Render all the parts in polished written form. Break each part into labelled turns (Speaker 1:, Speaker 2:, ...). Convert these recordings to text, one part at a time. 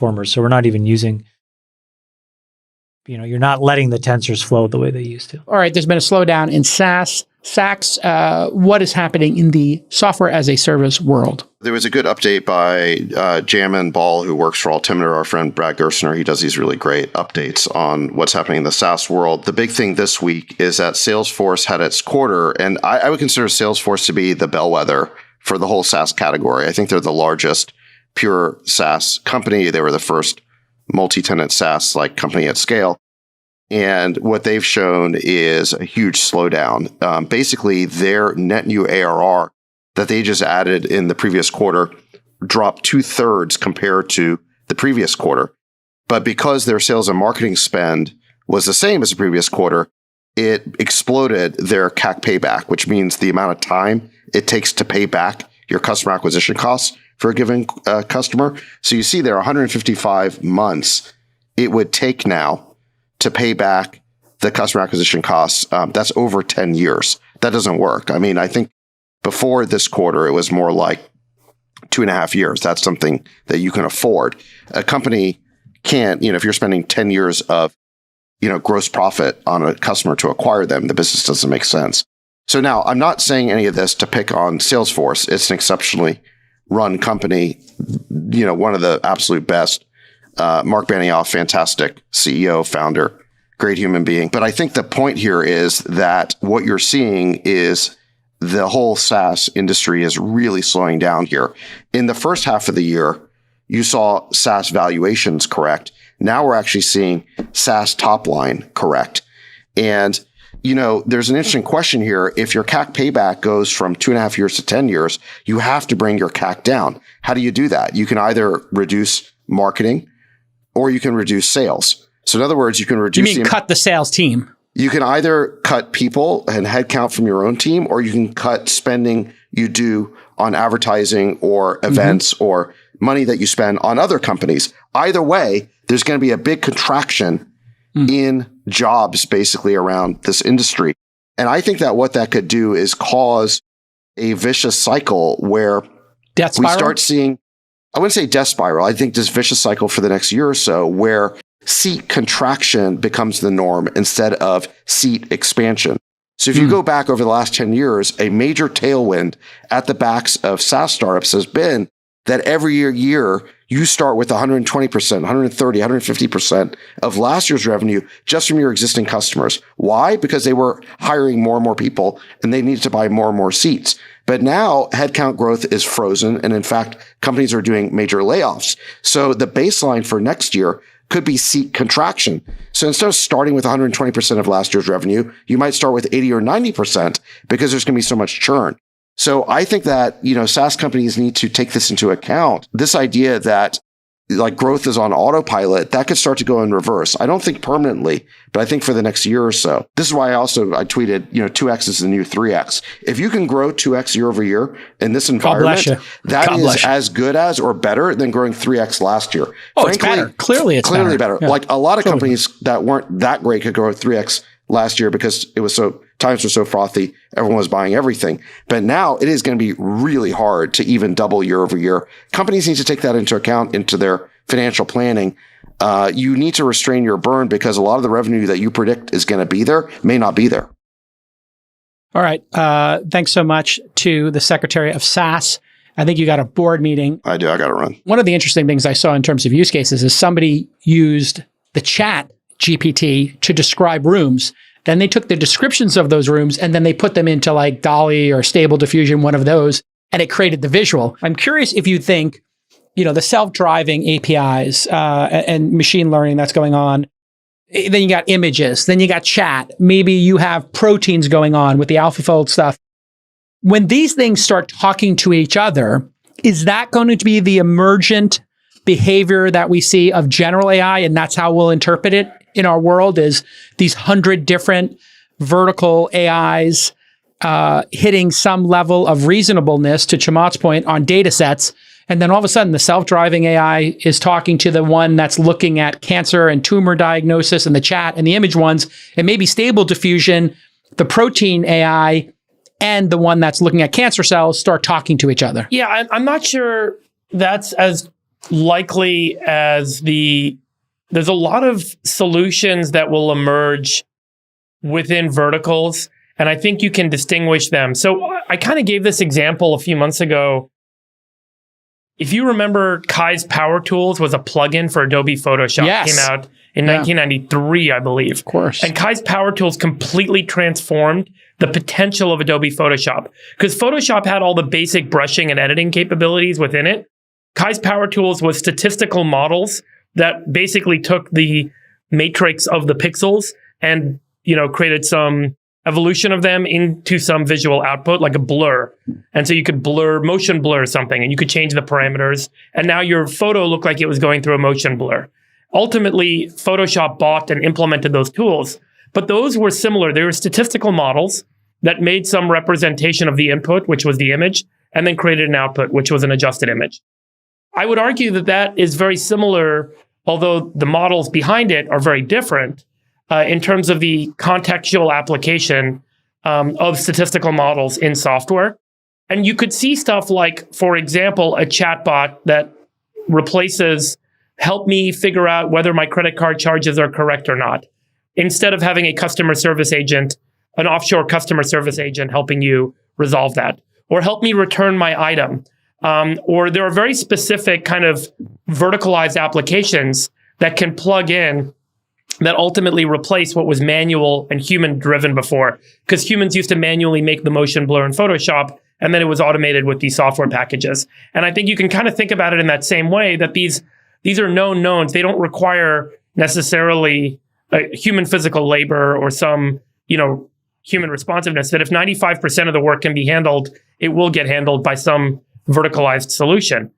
Speaker 1: transformers. So we're not even using, you're not letting the tensors flow the way they used to.
Speaker 2: All right, there's been a slowdown in SaaS. Sacks, what is happening in the software as a service world?
Speaker 3: There was a good update by Jamin Ball, who works for Altimeter, our friend Brad Gerstner. He does these really great updates on what's happening in the SaaS world. The big thing this week is that Salesforce had its quarter, and I would consider Salesforce to be the bellwether for the whole SaaS category. I think they're the largest pure SaaS company. They were the first multi-tenant SaaS company at scale. And what they've shown is a huge slowdown. Basically, their net new ARR that they just added in the previous quarter dropped 2/3 compared to the previous quarter. But because their sales and marketing spend was the same as the previous quarter, it exploded their CAC payback, which means the amount of time it takes to pay back your customer acquisition costs for a given customer. So you see there 155 months it would take now to pay back the customer acquisition costs. That's over 10 years. That doesn't work. I mean, I think before this quarter, it was more like 2.5 years. That's something that you can afford. A company can't, if you're spending 10 years of, gross profit on a customer to acquire them, the business doesn't make sense. So now I'm not saying any of this to pick on Salesforce. It's an exceptionally run company, one of the absolute best. Mark Benioff, fantastic CEO, founder, great human being. But I think the point here is that what you're seeing is the whole SaaS industry is really slowing down here. In the first half of the year, you saw SaaS valuations correct. Now we're actually seeing SaaS top line correct. And, there's an interesting question here. If your CAC payback goes from 2.5 years to 10 years, you have to bring your CAC down. How do you do that? You can either reduce marketing or you can reduce sales. So in other words, you can reduce...
Speaker 2: You mean cut the sales team?
Speaker 3: You can either cut people and headcount from your own team, or you can cut spending you do on advertising or events or money that you spend on other companies. Either way, there's going to be a big contraction in jobs basically around this industry. And I think that what that could do is cause a vicious cycle where we start seeing... I wouldn't say death spiral. I think this vicious cycle for the next year or so where seat contraction becomes the norm instead of seat expansion. So if you go back over the last 10 years, a major tailwind at the backs of SaaS startups has been that every year you start with 120%, 130, 150% of last year's revenue just from your existing customers. Why? Because they were hiring more and more people and they needed to buy more and more seats. But now headcount growth is frozen. And in fact, companies are doing major layoffs. So the baseline for next year could be seat contraction. So instead of starting with 120% of last year's revenue, you might start with 80 or 90% because there's going to be so much churn. So I think that, SaaS companies need to take this into account. This idea that growth is on autopilot, that could start to go in reverse. I don't think permanently, but I think for the next year or so. This is why I tweeted, 2x is the new 3x. If you can grow 2x year over year in this environment, that is as good as or better than growing 3x last year.
Speaker 2: Oh, frankly, it's better. Clearly it's
Speaker 3: better.
Speaker 2: Yeah.
Speaker 3: A lot of companies that weren't that great could grow 3x last year because times were so frothy, everyone was buying everything. But now it is going to be really hard to even double year over year. Companies need to take that into account into their financial planning. You need to restrain your burn because a lot of the revenue that you predict is going to be there may not be there.
Speaker 2: All right. Thanks so much to the Secretary of SaaS. I think you got a board meeting.
Speaker 3: I do. I got to run.
Speaker 2: One of the interesting things I saw in terms of use cases is somebody used the chat GPT to describe rooms. Then they took the descriptions of those rooms and then they put them into DALL-E or Stable Diffusion, one of those, and it created the visual. I'm curious if you think, the self-driving APIs and machine learning that's going on, then you got images, then you got chat, maybe you have proteins going on with the AlphaFold stuff. When these things start talking to each other, is that going to be the emergent behavior that we see of general AI, and that's how we'll interpret it in our world, is these 100 different vertical AIs hitting some level of reasonableness, to Chamath's point, on data sets. And then all of a sudden, the self-driving AI is talking to the one that's looking at cancer and tumor diagnosis and the chat and the image ones, and maybe Stable Diffusion, the protein AI, and the one that's looking at cancer cells start talking to each other.
Speaker 4: Yeah, I'm not sure that's as likely as there's a lot of solutions that will emerge within verticals, and I think you can distinguish them. So I kind of gave this example a few months ago. If you remember, Kai's Power Tools was a plugin for Adobe Photoshop.
Speaker 2: Yes.
Speaker 4: It came out in 1993, I believe.
Speaker 2: Of course.
Speaker 4: And Kai's Power Tools completely transformed the potential of Adobe Photoshop. Because Photoshop had all the basic brushing and editing capabilities within it. Kai's Power Tools was statistical models that basically took the matrix of the pixels and, created some evolution of them into some visual output, like a blur. And so you could motion blur something, and you could change the parameters. And now your photo looked like it was going through a motion blur. Ultimately, Photoshop bought and implemented those tools. But those were similar. They were statistical models that made some representation of the input, which was the image, and then created an output, which was an adjusted image. I would argue that is very similar, although the models behind it are very different in terms of the contextual application of statistical models in software. And you could see stuff like, for example, a chatbot that replaces, help me figure out whether my credit card charges are correct or not, instead of having a customer service agent, an offshore customer service agent helping you resolve that, or help me return my item. Or there are very specific kind of verticalized applications that can plug in that ultimately replace what was manual and human driven before. Because humans used to manually make the motion blur in Photoshop, and then it was automated with these software packages. And I think you can kind of think about it in that same way, that these are known knowns. They don't require necessarily human physical labor or some, human responsiveness, that if 95% of the work can be handled, it will get handled by some verticalized solution.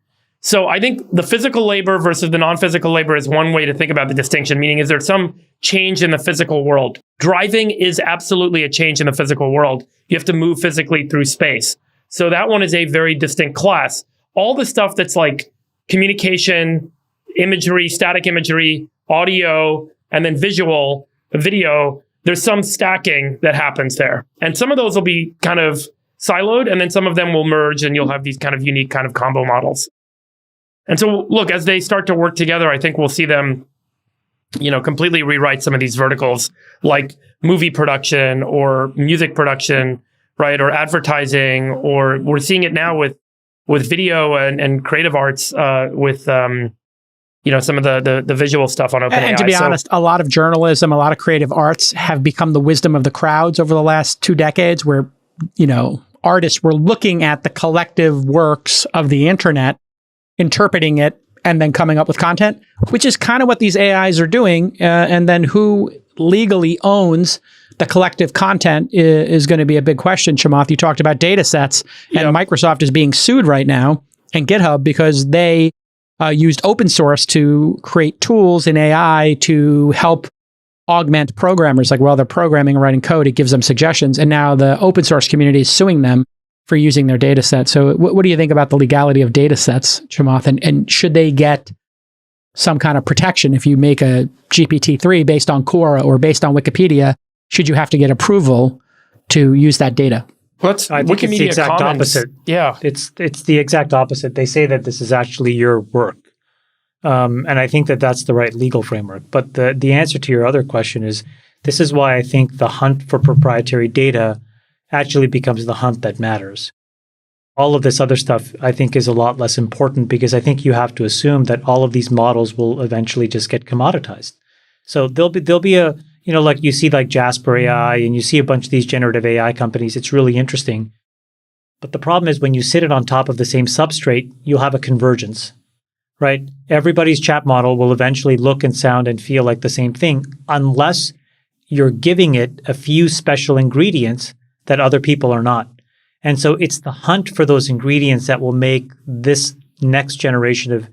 Speaker 4: So I think the physical labor versus the non-physical labor is one way to think about the distinction, meaning is there some change in the physical world? Driving is absolutely a change in the physical world. You have to move physically through space. So that one is a very distinct class. All the stuff that's like communication, imagery, static imagery, audio, and then video, there's some stacking that happens there. And some of those will be kind of siloed, and then some of them will merge, and you'll have these kind of unique kind of combo models. And so, look, as they start to work together, I think we'll see them, completely rewrite some of these verticals, like movie production or music production, right, or advertising, or we're seeing it now with video and creative arts, with some of the visual stuff on OpenAI.
Speaker 2: And to be honest, a lot of journalism, a lot of creative arts have become the wisdom of the crowds over the last 2 decades, where artists were looking at the collective works of the internet, interpreting it, and then coming up with content, which is kind of what these AIs are doing. And then who legally owns the collective content is going to be a big question. Chamath, you talked about data sets, and Microsoft is being sued right now, and GitHub, because they used open source to create tools in AI to help augment programmers. Like while they're programming and writing code, it gives them suggestions. And now the open source community is suing them for using their data set. So what do you think about the legality of data sets, Chamath? And should they get some kind of protection? If you make a GPT-3 based on Quora or based on Wikipedia, should you have to get approval to use that data?
Speaker 1: I think it's the exact opposite.
Speaker 4: Yeah.
Speaker 1: It's the exact opposite. They say that this is actually your work. And I think that that's the right legal framework. But the answer to your other question is, this is why I think the hunt for proprietary data actually becomes the hunt that matters. All of this other stuff, I think, is a lot less important, because I think you have to assume that all of these models will eventually just get commoditized. So there'll be a, like you see like Jasper AI, and you see a bunch of these generative AI companies. It's really interesting. But the problem is, when you sit it on top of the same substrate, you'll have a convergence, right? Everybody's chat model will eventually look and sound and feel like the same thing, unless you're giving it a few special ingredients that other people are not. And so it's the hunt for those ingredients that will make this next generation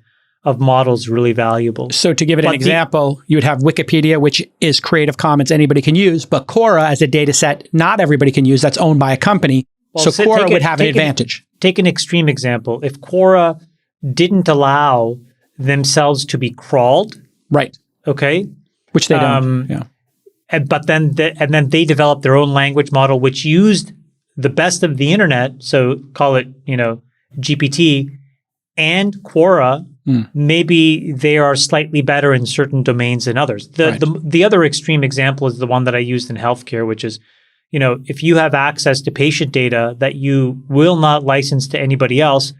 Speaker 1: of models really valuable.
Speaker 2: So to give it an example, you would have Wikipedia, which is Creative Commons, anybody can use, but Quora as a data set, not everybody can use, that's owned by a company.
Speaker 1: Well,
Speaker 2: so Quora would have an advantage.
Speaker 1: Take an extreme example. If Quora didn't allow themselves to be crawled,
Speaker 2: right?
Speaker 1: Okay,
Speaker 2: which they don't.
Speaker 1: But then they developed their own language model, which used the best of the internet. So call it, GPT and Quora maybe they are slightly better in certain domains than others. The other extreme example is the one that I used in healthcare, which is, if you have access to patient data that you will not license to anybody else,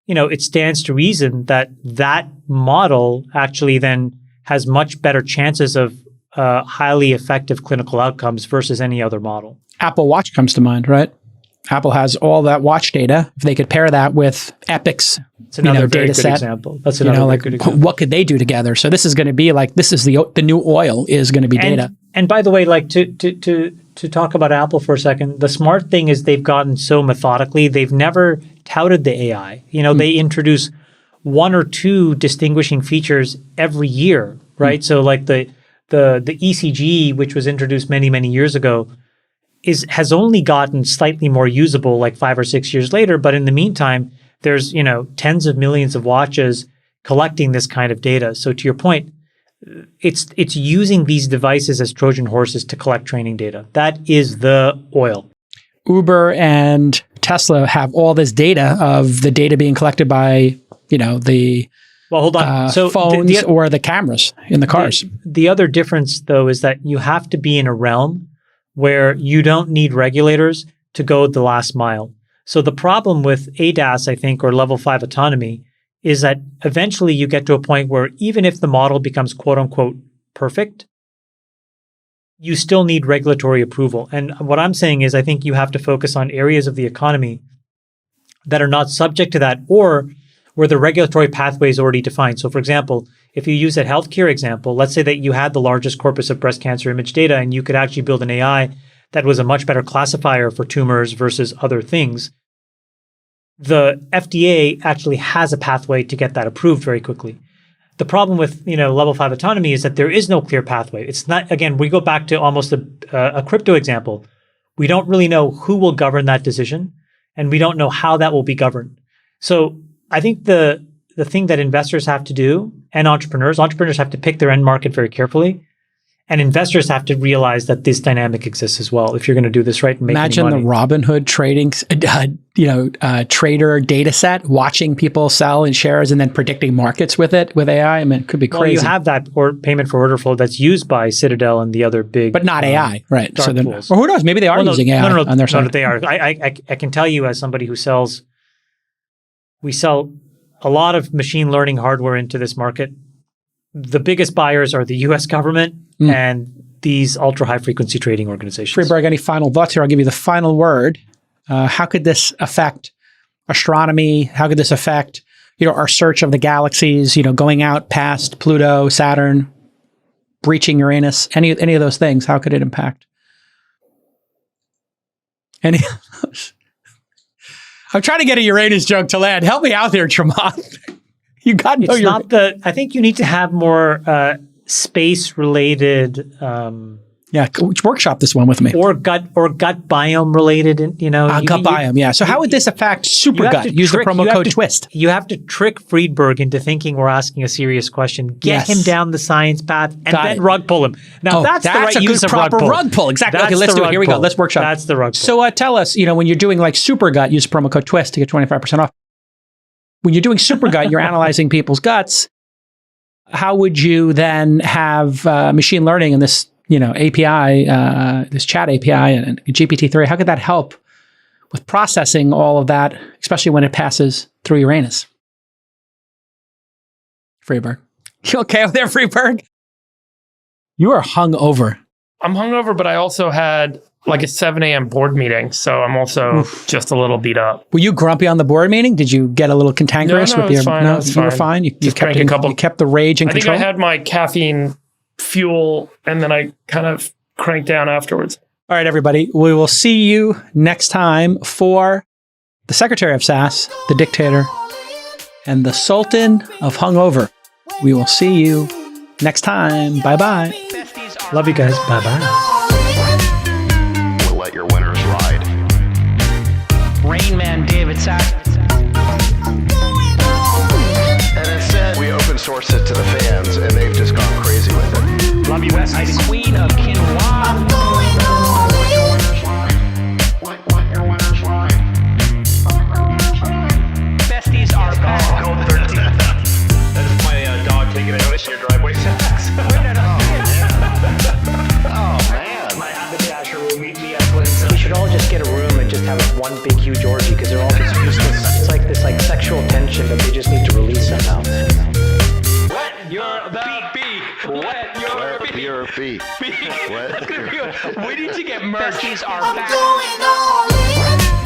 Speaker 1: it stands to reason that that model actually then has much better chances of highly effective clinical outcomes versus any other model.
Speaker 2: Apple Watch comes to mind, right? Apple has all that watch data. If they could pair that with Epic's
Speaker 1: It's another very
Speaker 2: data
Speaker 1: good
Speaker 2: set,
Speaker 1: example. That's another very good example.
Speaker 2: What could they do together? So this is going to be like, this is the new oil is going to be data.
Speaker 1: And by the way, like to talk about Apple for a second, the smart thing is they've gotten so methodically. They've never touted the AI. They introduce one or two distinguishing features every year, right? So like the ECG, which was introduced many years ago, has only gotten slightly more usable like 5 or 6 years later. But in the meantime, there's tens of millions of watches collecting this kind of data. So to your point, it's using these devices as Trojan horses to collect training data. That is the oil.
Speaker 2: Uber and Tesla have all this data of the data being collected by the
Speaker 1: hold on. So
Speaker 2: phones or the cameras in the cars.
Speaker 1: The other difference, though, is that you have to be in a realm where you don't need regulators to go the last mile. So the problem with ADAS, I think, or level 5 autonomy, is that eventually you get to a point where even if the model becomes quote unquote perfect, you still need regulatory approval. And what I'm saying is I think you have to focus on areas of the economy that are not subject to that or where the regulatory pathway is already defined. So for example, if you use that healthcare example, let's say that you had the largest corpus of breast cancer image data and you could actually build an AI that was a much better classifier for tumors versus other things. The FDA actually has a pathway to get that approved very quickly. The problem with level 5 autonomy is that there is no clear pathway. It's not, again, we go back to almost a crypto example. We don't really know who will govern that decision, and we don't know how that will be governed. So I think the thing that investors have to do, and entrepreneurs have to pick their end market very carefully, and investors have to realize that this dynamic exists as well if you're going to do this right and make
Speaker 2: Imagine
Speaker 1: any money.
Speaker 2: the Robinhood trading, trader data set, watching people sell in shares and then predicting markets with it with AI. I mean, it could be crazy.
Speaker 1: Well, you have that or payment for order flow that's used by Citadel and the other big,
Speaker 2: but not AI, right?
Speaker 1: Dark
Speaker 2: So
Speaker 1: pools.
Speaker 2: Well, who knows? Maybe they are using AI on their side.
Speaker 1: No, they are. I can tell you as somebody who sells, we sell a lot of machine learning hardware into this market. The biggest buyers are the U.S. government and these ultra-high frequency trading organizations.
Speaker 2: Friedberg, any final thoughts here? I'll give you the final word. How could this affect astronomy? How could this affect, our search of the galaxies, going out past Pluto, Saturn, breaching Uranus, any of those things? How could it impact? Any of those? I'm trying to get a Uranus joke to land. Help me out there, Chamath. You got no.
Speaker 1: It's not the. I think you need to have more space-related.
Speaker 2: Workshop this one with me.
Speaker 1: Or gut biome related.
Speaker 2: Gut biome. Yeah. So how would this affect SuperGut? Use the promo code TWIST.
Speaker 1: You have to trick Friedberg into thinking we're asking a serious question. Get him down the science path, and then rug pull him. Now that's the right use of rug pull.
Speaker 2: Rug pull. Exactly.
Speaker 1: That's
Speaker 2: okay, let's do it. Here we go. Let's workshop.
Speaker 1: That's the rug pull.
Speaker 2: So tell us, when you're doing like SuperGut, use promo code TWIST to get 25% off. When you're doing SuperGut, you're analyzing people's guts. How would you then have machine learning and this, API, this chat API and GPT-3? How could that help with processing all of that, especially when it passes through Uranus? Friedberg. You okay over there, Friedberg? You are hungover.
Speaker 4: I'm hungover, but I also had like a 7 a.m. board meeting, so I'm also just a little beat up.
Speaker 2: Were you grumpy on the board meeting? Did you get a little cantankerous with your?
Speaker 4: Fine,
Speaker 2: no, you were fine. You kept the rage in control.
Speaker 4: I think I had my caffeine fuel, and then I kind of cranked down afterwards.
Speaker 2: All right, everybody. We will see you next time for the Secretary of SaaS, the Dictator, and the Sultan of Hungover. We will see you next time. Bye-bye.
Speaker 1: Love you guys. Bye-bye.
Speaker 3: Your winners ride.
Speaker 2: Rain Man David Sacks.
Speaker 3: And instead, we open source it to the fans, and they've just gone crazy with it.
Speaker 2: Love you, besties. The Queen of Quinoa.
Speaker 3: Let your winners ride.
Speaker 2: Besties are back.
Speaker 1: one big huge orgy because they're all just useless. It's like this sexual tension that they just need to release somehow.
Speaker 5: Wet your beak. Wet your beak.
Speaker 3: Your beak.
Speaker 5: We need to get merch.
Speaker 6: Besties are back. I'm going all in.